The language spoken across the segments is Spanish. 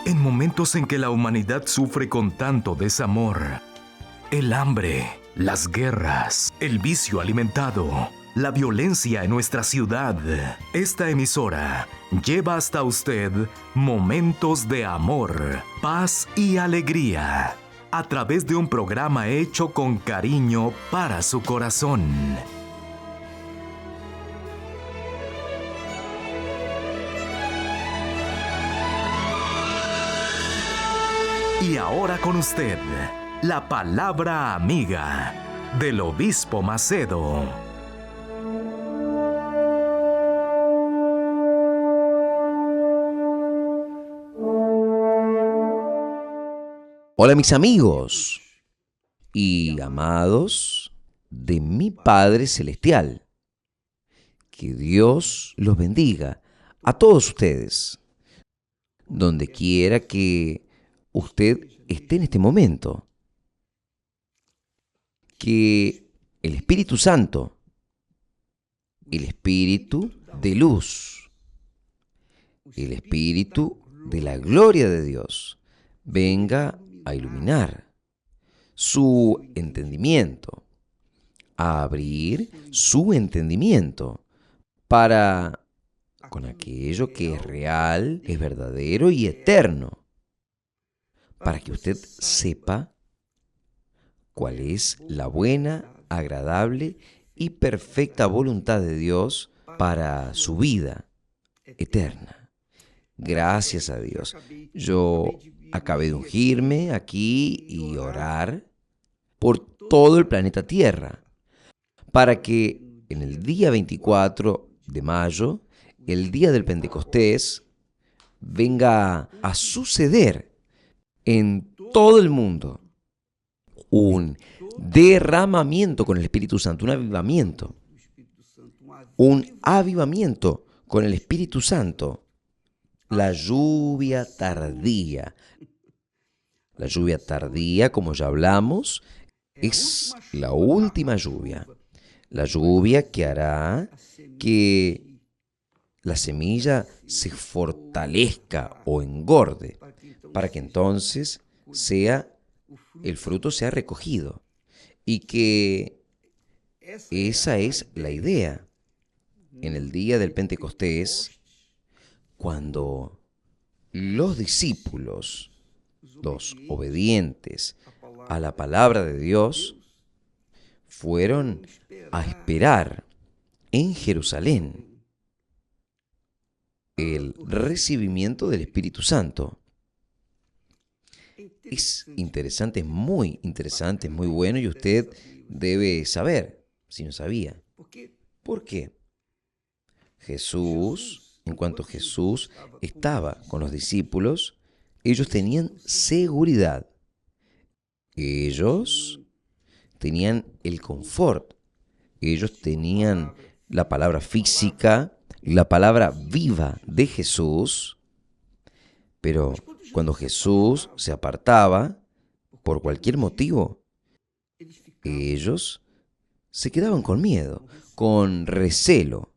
En momentos en que la humanidad sufre con tanto desamor, el hambre, las guerras, el vicio alimentado, la violencia en nuestra ciudad, esta emisora lleva hasta usted momentos de amor, paz y alegría, a través de un programa hecho con cariño para su corazón. Y ahora con usted, la palabra amiga del Obispo Macedo. Hola mis amigos y amados de mi Padre Celestial. Que Dios los bendiga a todos ustedes, donde quiera que usted esté en este momento. Que el Espíritu Santo, el Espíritu de luz, el Espíritu de la gloria de Dios, venga a iluminar su entendimiento, a abrir su entendimiento para con aquello que es real, es verdadero y eterno, para que usted sepa cuál es la buena, agradable y perfecta voluntad de Dios para su vida eterna. Gracias a Dios. Yo acabé de ungirme aquí y orar por todo el planeta Tierra, para que en el día 24 de mayo, el día del Pentecostés, venga a suceder en todo el mundo un derramamiento con el Espíritu Santo, un avivamiento con el Espíritu Santo, la lluvia tardía. La lluvia tardía, como ya hablamos, es la última lluvia. La lluvia que hará que la semilla se fortalezca o engorde, para que entonces el fruto sea recogido. Y que esa es la idea. En el día del Pentecostés, cuando los discípulos, los obedientes a la palabra de Dios, fueron a esperar en Jerusalén el recibimiento del Espíritu Santo. Es interesante, es muy interesante, es muy bueno, y usted debe saber, si no sabía. ¿Por qué? En cuanto Jesús estaba con los discípulos, ellos tenían seguridad. Ellos tenían el confort. Ellos tenían la palabra física, la palabra viva de Jesús. Pero cuando Jesús se apartaba, por cualquier motivo, ellos se quedaban con miedo, con recelo.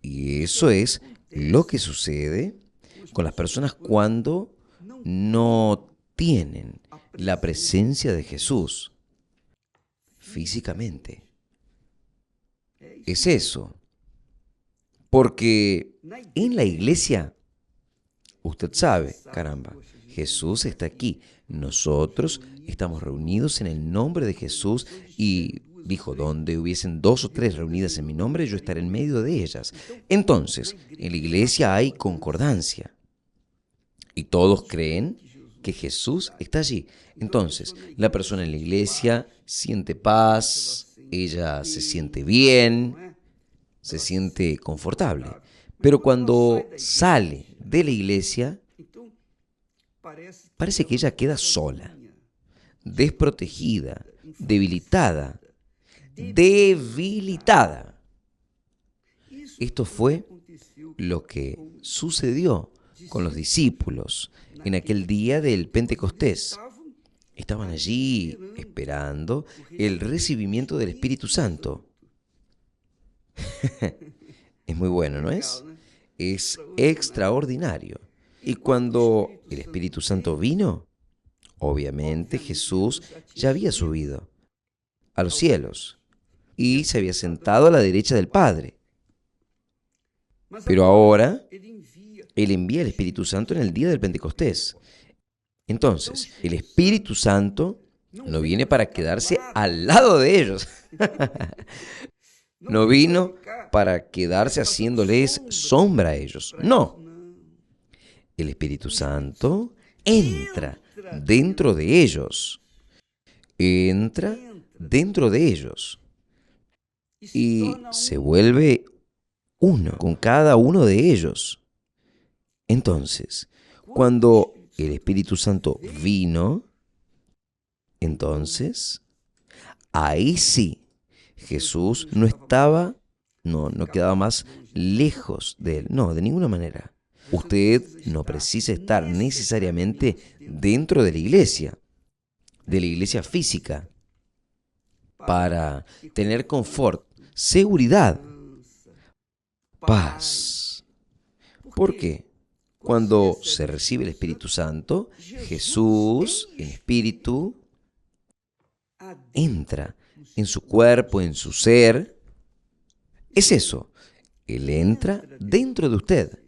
Y eso es lo que sucede con las personas cuando no tienen la presencia de Jesús físicamente. Es eso. Porque en la iglesia, usted sabe, caramba, Jesús está aquí. Nosotros estamos reunidos en el nombre de Jesús y dijo, donde hubiesen 2 o 3 reunidas en mi nombre, yo estaré en medio de ellas. Entonces, en la iglesia hay concordancia y todos creen que Jesús está allí. Entonces, la persona en la iglesia siente paz, ella se siente bien, se siente confortable. Pero cuando sale de la iglesia, parece que ella queda sola, desprotegida, debilitada. Esto fue lo que sucedió con los discípulos en aquel día del Pentecostés. Estaban allí esperando el recibimiento del Espíritu Santo. Es muy bueno, ¿no es? Es extraordinario. Y cuando el Espíritu Santo vino, obviamente Jesús ya había subido a los cielos y se había sentado a la derecha del Padre. Pero ahora Él envía el Espíritu Santo en el día del Pentecostés. Entonces, el Espíritu Santo no viene para quedarse al lado de ellos. No vino para quedarse haciéndoles sombra a ellos. No. El Espíritu Santo entra dentro de ellos. Entra dentro de ellos. Y se vuelve uno con cada uno de ellos. Entonces, cuando el Espíritu Santo vino, entonces, ahí sí, Jesús no quedaba más lejos de él. No, de ninguna manera. Usted no precisa estar necesariamente dentro de la iglesia física, para tener confort, seguridad, paz. ¿Por qué? Cuando se recibe el Espíritu Santo, Jesús, el Espíritu, entra en su cuerpo, en su ser. Es eso. Él entra dentro de usted.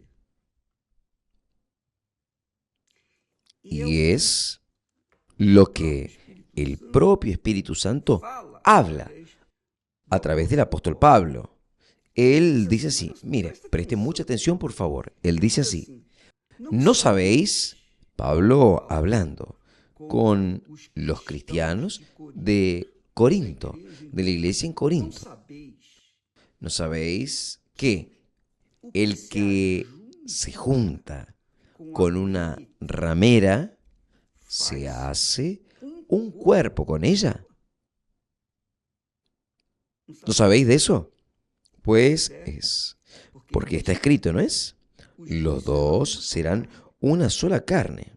Y es lo que el propio Espíritu Santo habla a través del apóstol Pablo. Él dice así, mire, preste mucha atención por favor. Él dice así, ¿no sabéis? Pablo hablando con los cristianos de Corinto, de la iglesia en Corinto. ¿No sabéis que el que se junta con una ramera se hace un cuerpo con ella? ¿No sabéis de eso? Pues es porque está escrito, ¿no es? Los dos serán una sola carne.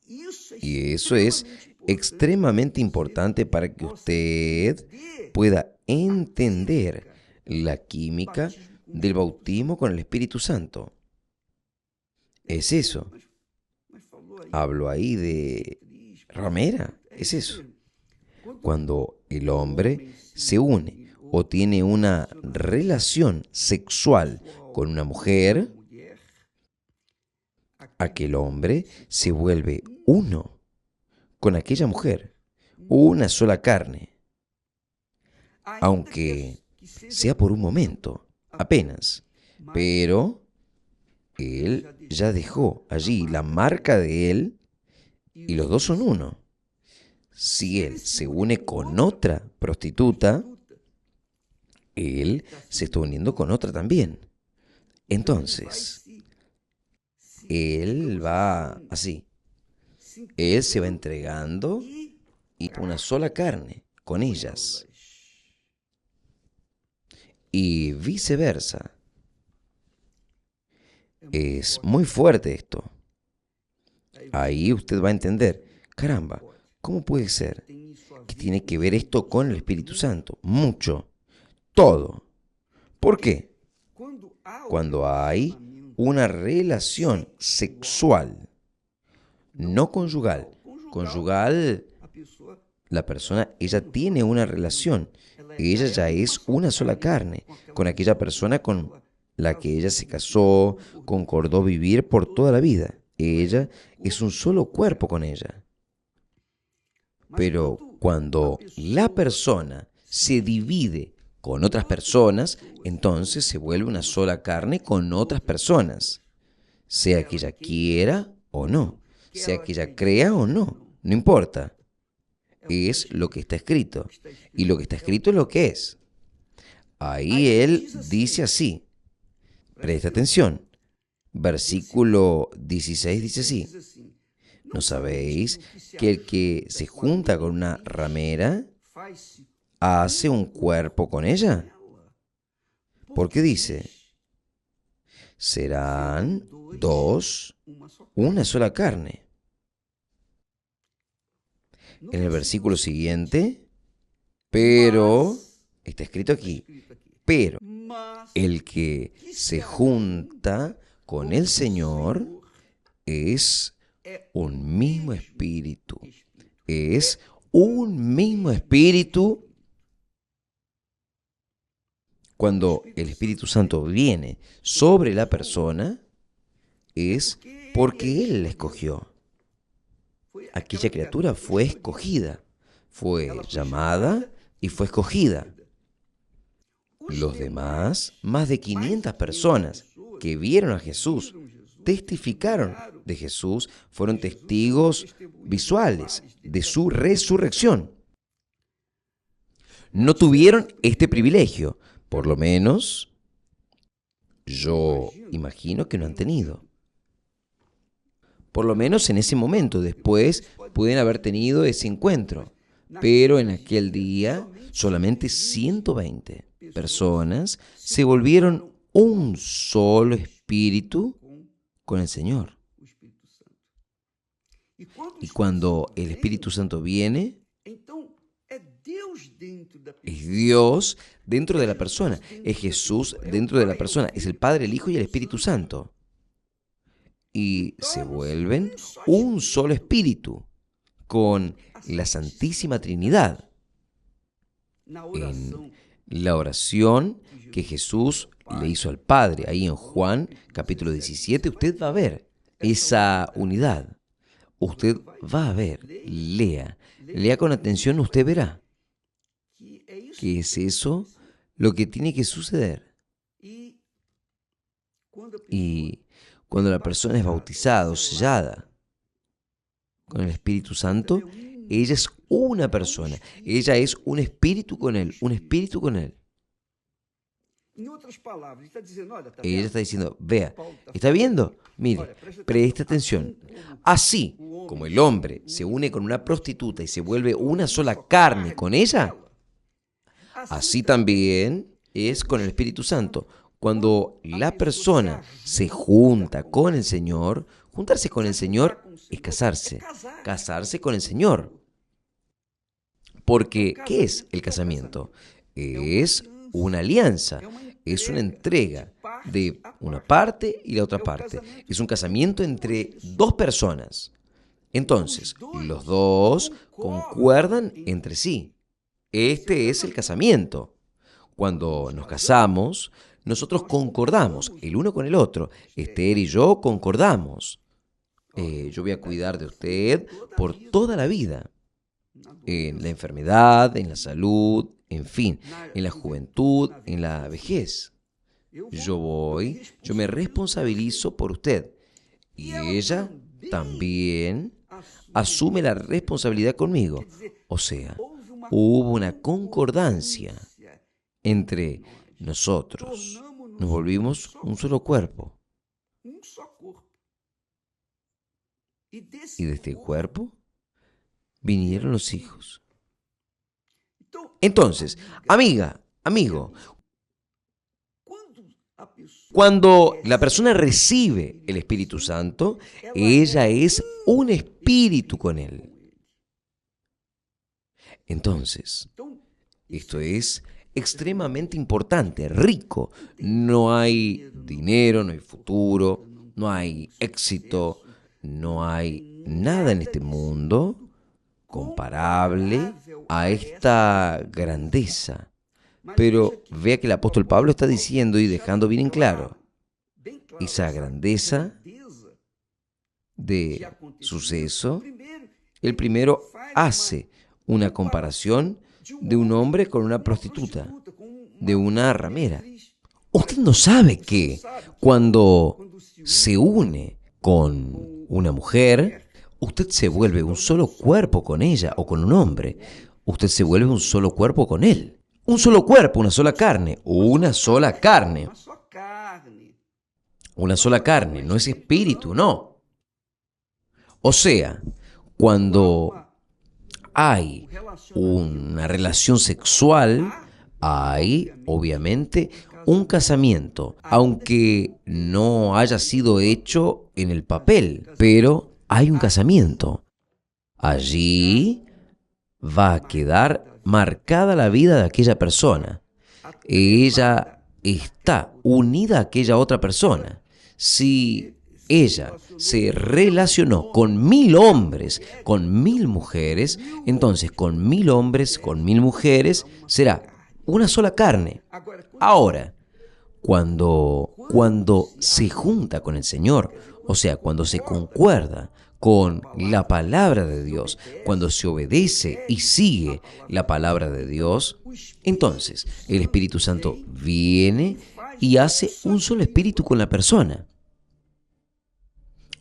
Y eso es extremadamente importante para que usted pueda entender la química del bautismo con el Espíritu Santo. Es eso. Hablo ahí de ramera. Es eso. Cuando el hombre se une o tiene una relación sexual con una mujer, aquel hombre se vuelve uno con aquella mujer, una sola carne, aunque sea por un momento, apenas, pero él ya dejó allí la marca de él y los dos son uno. Si él se une con otra prostituta, él se está uniendo con otra también. Entonces, él va así. Él se va entregando y una sola carne con ellas. Y viceversa. Es muy fuerte esto. Ahí usted va a entender, caramba, ¿cómo puede ser que tiene que ver esto con el Espíritu Santo? Mucho. Todo. ¿Por qué? Cuando hay una relación sexual, no conyugal. Conyugal, la persona, ella tiene una relación. Ella ya es una sola carne con aquella persona con la que ella se casó, concordó vivir por toda la vida. Ella es un solo cuerpo con ella. Pero cuando la persona se divide con otras personas, entonces se vuelve una sola carne con otras personas, sea que ella quiera o no, sea que ella crea o no, no importa. Es lo que está escrito, y lo que está escrito es lo que es. Ahí él dice así, presta atención, versículo 16 dice así, ¿no sabéis que el que se junta con una ramera hace un cuerpo con ella? Porque dice, serán dos, una sola carne. En el versículo siguiente, pero, está escrito aquí, pero el que se junta con el Señor Es un mismo espíritu. Es un mismo espíritu. Cuando el Espíritu Santo viene sobre la persona, es porque Él la escogió. Aquella criatura fue escogida, fue llamada y fue escogida. Los demás, más de 500 personas que vieron a Jesús, testificaron de Jesús, fueron testigos visuales de su resurrección. No tuvieron este privilegio, por lo menos yo imagino que no han tenido. Por lo menos en ese momento, después pueden haber tenido ese encuentro, pero en aquel día solamente 120 personas se volvieron un solo espíritu con el Señor. Y cuando el Espíritu Santo viene, es Dios dentro de la persona, es Jesús dentro de la persona, es el Padre, el Hijo y el Espíritu Santo. Y se vuelven un solo espíritu con la Santísima Trinidad. En la oración que Jesús le hizo al Padre, ahí en Juan capítulo 17, usted va a ver esa unidad. Usted va a ver, lea con atención, usted verá. ¿Qué es eso? Lo que tiene que suceder. Y cuando la persona es bautizada o sellada con el Espíritu Santo, ella es una persona. Ella es un espíritu con Él, un espíritu con Él. Ella está diciendo, vea, ¿está viendo? Mire, preste atención. Así como el hombre se une con una prostituta y se vuelve una sola carne con ella, así también es con el Espíritu Santo. Cuando la persona se junta con el Señor, juntarse con el Señor es casarse con el Señor. Porque, ¿qué es el casamiento? Es una alianza, es una entrega de una parte y la otra parte. Es un casamiento entre dos personas. Entonces, los dos concuerdan entre sí. Este es el casamiento. Cuando nos casamos, nosotros concordamos el uno con el otro. Esther y yo concordamos. Yo voy a cuidar de usted por toda la vida. En la enfermedad, en la salud, en fin, en la juventud, en la vejez. Yo me responsabilizo por usted. Y ella también asume la responsabilidad conmigo. O sea, hubo una concordancia entre nosotros. Nos volvimos un solo cuerpo. Y de este cuerpo vinieron los hijos. Entonces, amiga, amigo, cuando la persona recibe el Espíritu Santo, ella es un espíritu con Él. Entonces, esto es extremadamente importante, rico. No hay dinero, no hay futuro, no hay éxito, no hay nada en este mundo comparable a esta grandeza. Pero vea que el apóstol Pablo está diciendo y dejando bien en claro esa grandeza de suceso. El primero hace una comparación de un hombre con una prostituta, de una ramera. Usted no sabe que cuando se une con una mujer, usted se vuelve un solo cuerpo con ella o con un hombre. Usted se vuelve un solo cuerpo con él. Un solo cuerpo, una sola carne. Una sola carne. Una sola carne, no es espíritu, no. O sea, cuando hay una relación sexual, hay, obviamente, un casamiento, aunque no haya sido hecho en el papel, pero hay un casamiento. Allí va a quedar marcada la vida de aquella persona. Ella está unida a aquella otra persona. Si ella se relacionó con 1000 hombres, con 1000 mujeres, entonces con 1000 hombres, con 1000 mujeres, será una sola carne. Ahora, cuando se junta con el Señor, o sea, cuando se concuerda con la palabra de Dios, cuando se obedece y sigue la palabra de Dios, entonces el Espíritu Santo viene y hace un solo espíritu con la persona.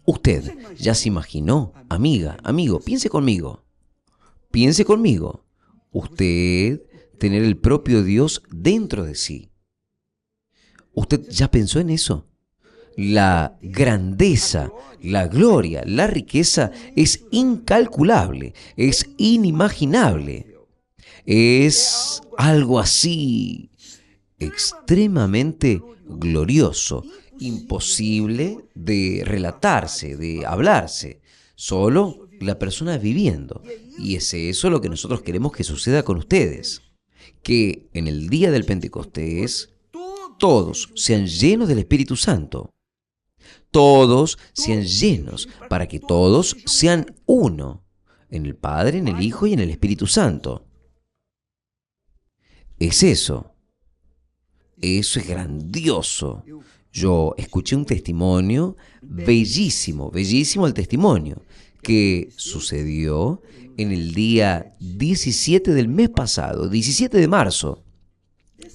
Usted ya se imaginó, amiga, amigo, piense conmigo. Piense conmigo. Usted tener el propio Dios dentro de sí. ¿Usted ya pensó en eso? La grandeza, la gloria, la riqueza es incalculable, es inimaginable. Es algo así extremadamente glorioso, imposible de relatarse, de hablarse, solo la persona viviendo. Y es eso lo que nosotros queremos que suceda con ustedes, que en el día del Pentecostés todos sean llenos del Espíritu Santo, todos sean llenos para que todos sean uno, en el Padre, en el Hijo y en el Espíritu Santo. Es eso. Eso es grandioso. Yo escuché un testimonio bellísimo, bellísimo el testimonio, que sucedió en el día 17 del mes pasado, 17 de marzo.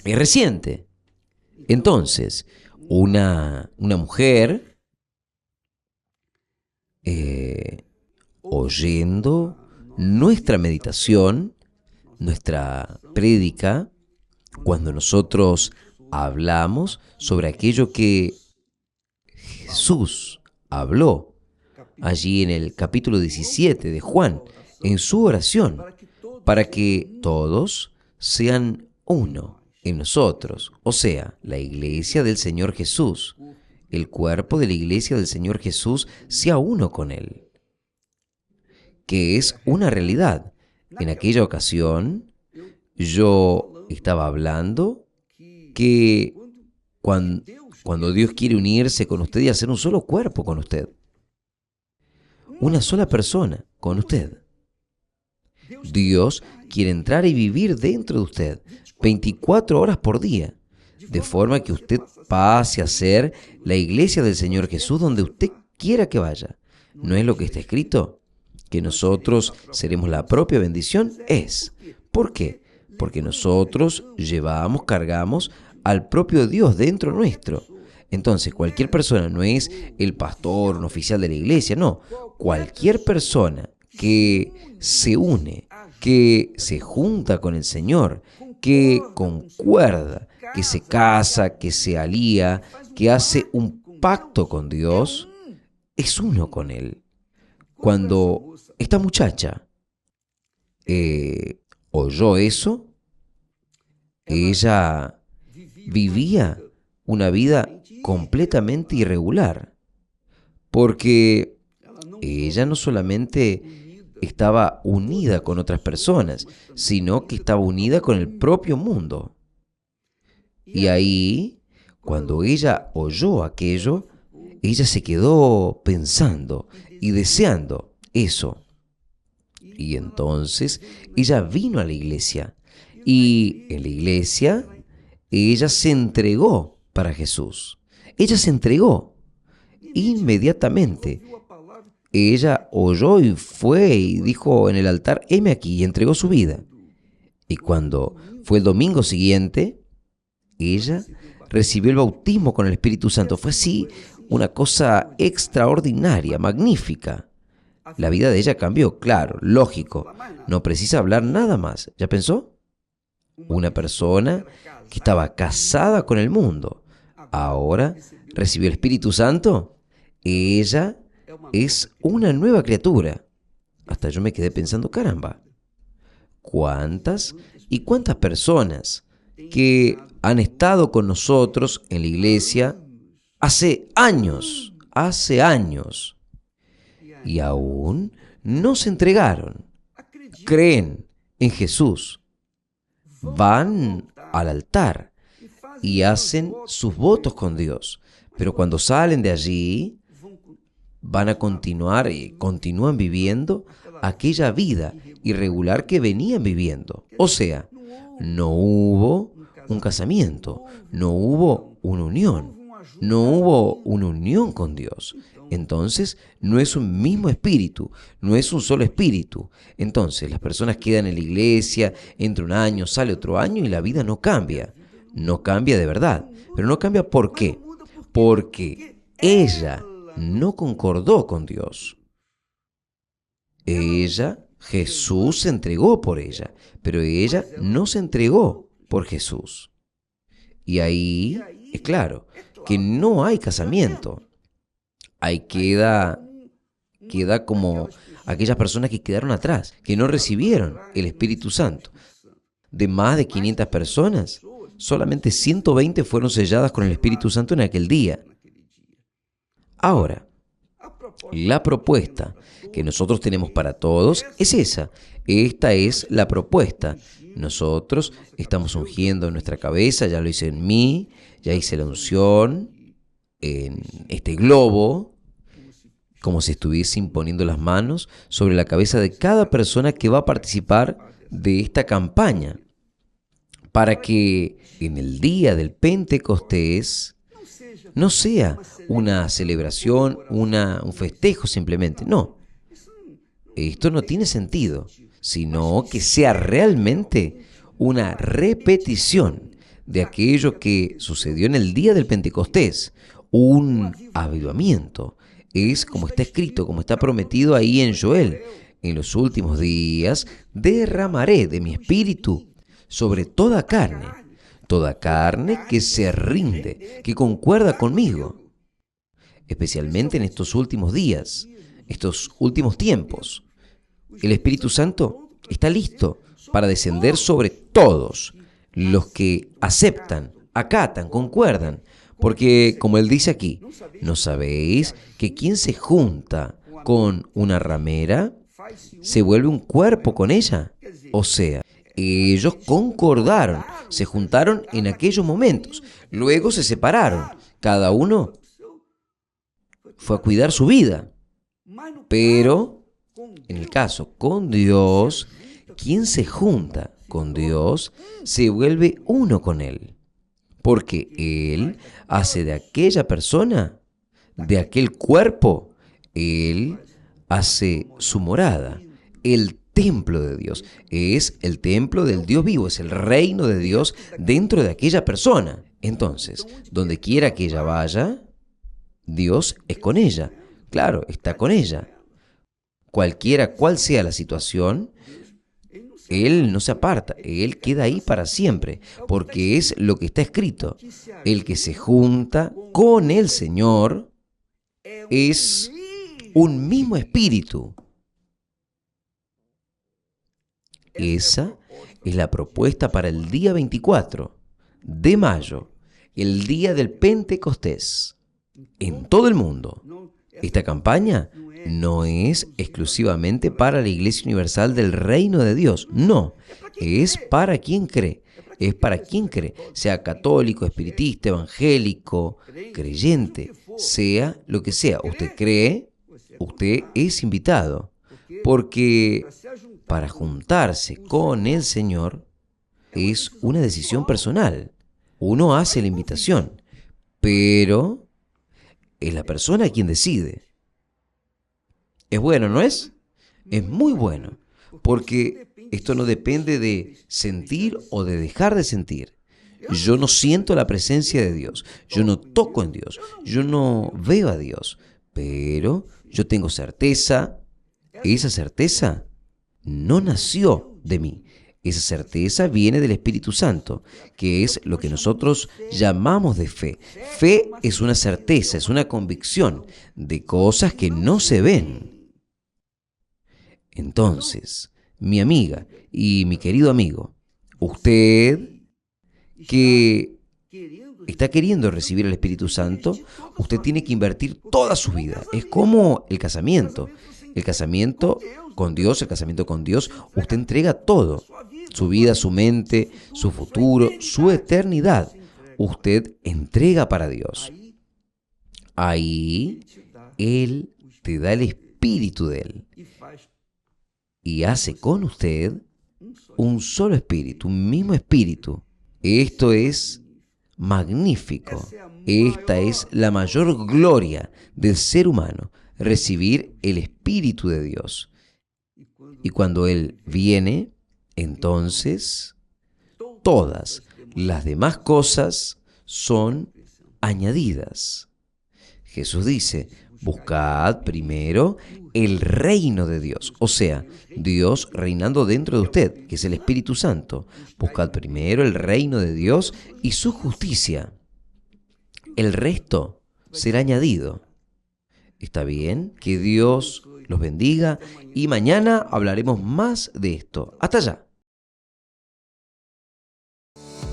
Es reciente. Entonces, una mujer, oyendo nuestra meditación, nuestra prédica, cuando nosotros hablamos sobre aquello que Jesús habló allí en el capítulo 17 de Juan, en su oración, para que todos sean uno en nosotros, o sea, la iglesia del Señor Jesús, el cuerpo de la iglesia del Señor Jesús sea uno con Él, que es una realidad. En aquella ocasión, yo estaba hablando que cuando Dios quiere unirse con usted y hacer un solo cuerpo con usted, una sola persona con usted, Dios quiere entrar y vivir dentro de usted 24 horas por día, de forma que usted pase a ser la iglesia del Señor Jesús donde usted quiera que vaya. ¿No es lo que está escrito? Que nosotros seremos la propia bendición. Es. ¿Por qué? Porque nosotros cargamos al propio Dios dentro nuestro. Entonces, cualquier persona no es el pastor, un oficial de la iglesia, no. Cualquier persona que se une, que se junta con el Señor, que concuerda, que se casa, que se alía, que hace un pacto con Dios, es uno con Él. Cuando esta muchacha oyó eso, ella vivía una vida completamente irregular, porque ella no solamente estaba unida con otras personas, sino que estaba unida con el propio mundo. Y ahí, cuando ella oyó aquello, ella se quedó pensando y deseando eso. Y entonces ella vino a la iglesia, y en la iglesia ella se entregó para Jesús. Ella se entregó inmediatamente. Ella oyó y fue y dijo en el altar, heme aquí, y entregó su vida. Y cuando fue el domingo siguiente, ella recibió el bautismo con el Espíritu Santo. Fue así una cosa extraordinaria, magnífica. La vida de ella cambió, claro, lógico. No precisa hablar nada más. ¿Ya pensó? Una persona que estaba casada con el mundo, ahora recibió el Espíritu Santo. Ella es una nueva criatura. Hasta yo me quedé pensando, caramba, ¿cuántas y cuántas personas que han estado con nosotros en la iglesia hace años, y aún no se entregaron? Creen en Jesús, van al altar y hacen sus votos con Dios, pero cuando salen de allí, van a continuar, continúan viviendo aquella vida irregular que venían viviendo. O sea, no hubo un casamiento, no hubo una unión, no hubo una unión con Dios. Entonces, no es un mismo espíritu, no es un solo espíritu. Entonces, las personas quedan en la iglesia, entra un año, sale otro año y la vida no cambia. No cambia de verdad. Pero no cambia ¿por qué? Porque ella no concordó con Dios. Jesús se entregó por ella, pero ella no se entregó por Jesús. Y ahí es claro que no hay casamiento. Ahí queda como aquellas personas que quedaron atrás, que no recibieron el Espíritu Santo. De más de 500 personas, solamente 120 fueron selladas con el Espíritu Santo en aquel día. Ahora, la propuesta que nosotros tenemos para todos es esa. Esta es la propuesta. Nosotros estamos ungiendo en nuestra cabeza, ya lo hice en mí, ya hice la unción en este globo, como si estuviese imponiendo las manos sobre la cabeza de cada persona que va a participar de esta campaña, para que en el día del Pentecostés no sea una celebración, un festejo simplemente. No, esto no tiene sentido, sino que sea realmente una repetición de aquello que sucedió en el día del Pentecostés, un avivamiento. Es como está escrito, como está prometido ahí en Joel: en los últimos días derramaré de mi espíritu sobre toda carne que se rinde, que concuerda conmigo, especialmente en estos últimos días, estos últimos tiempos. El Espíritu Santo está listo para descender sobre todos los que aceptan, acatan, concuerdan, porque, como él dice aquí, ¿no sabéis que quien se junta con una ramera se vuelve un cuerpo con ella? O sea, ellos concordaron, se juntaron en aquellos momentos, luego se separaron, cada uno fue a cuidar su vida. Pero, en el caso con Dios, quien se junta con Dios se vuelve uno con Él, porque Él hace de aquella persona, de aquel cuerpo, Él hace su morada, el templo de Dios. Es el templo del Dios vivo, es el reino de Dios dentro de aquella persona. Entonces, donde quiera que ella vaya, Dios es con ella. Claro, está con ella. Cualquiera cual sea la situación, Él no se aparta, Él queda ahí para siempre, porque es lo que está escrito. El que se junta con el Señor es un mismo espíritu. Esa es la propuesta para el día 24 de mayo, el día del Pentecostés, en todo el mundo. Esta campaña no es exclusivamente para la Iglesia Universal del Reino de Dios, no, es para quien cree, sea católico, espiritista, evangélico, creyente, sea lo que sea. Usted cree, usted es invitado, porque para juntarse con el Señor es una decisión personal. Uno hace la invitación, pero es la persona quien decide. ¿Es bueno, no es? Es muy bueno, porque esto no depende de sentir o de dejar de sentir. Yo no siento la presencia de Dios, yo no toco en Dios, yo no veo a Dios, pero yo tengo certeza. Esa certeza no nació de mí. Esa certeza viene del Espíritu Santo, que es lo que nosotros llamamos de fe. Fe es una certeza, es una convicción de cosas que no se ven. Entonces, mi amiga y mi querido amigo, usted que está queriendo recibir el Espíritu Santo, usted tiene que invertir toda su vida. Es como el casamiento. El casamiento con Dios, usted entrega todo. Su vida, su mente, su futuro, su eternidad. Usted entrega para Dios. Ahí Él te da el espíritu de Él y hace con usted un solo espíritu, un mismo espíritu. Esto es magnífico. Esta es la mayor gloria del ser humano, recibir el Espíritu de Dios. Y cuando Él viene, entonces todas las demás cosas son añadidas. Jesús dice, buscad primero el reino de Dios, o sea, Dios reinando dentro de usted, que es el Espíritu Santo. Buscad primero el reino de Dios y su justicia. El resto será añadido. ¿Está bien? Que Dios los bendiga y mañana hablaremos más de esto. Hasta allá.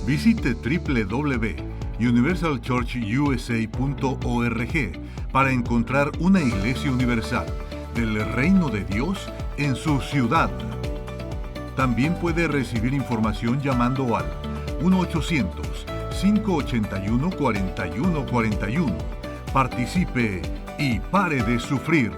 Visite www.universalchurchusa.org para encontrar una iglesia universal del reino de Dios en su ciudad. También puede recibir información llamando al 1-800-581-4141. Participe y pare de sufrir.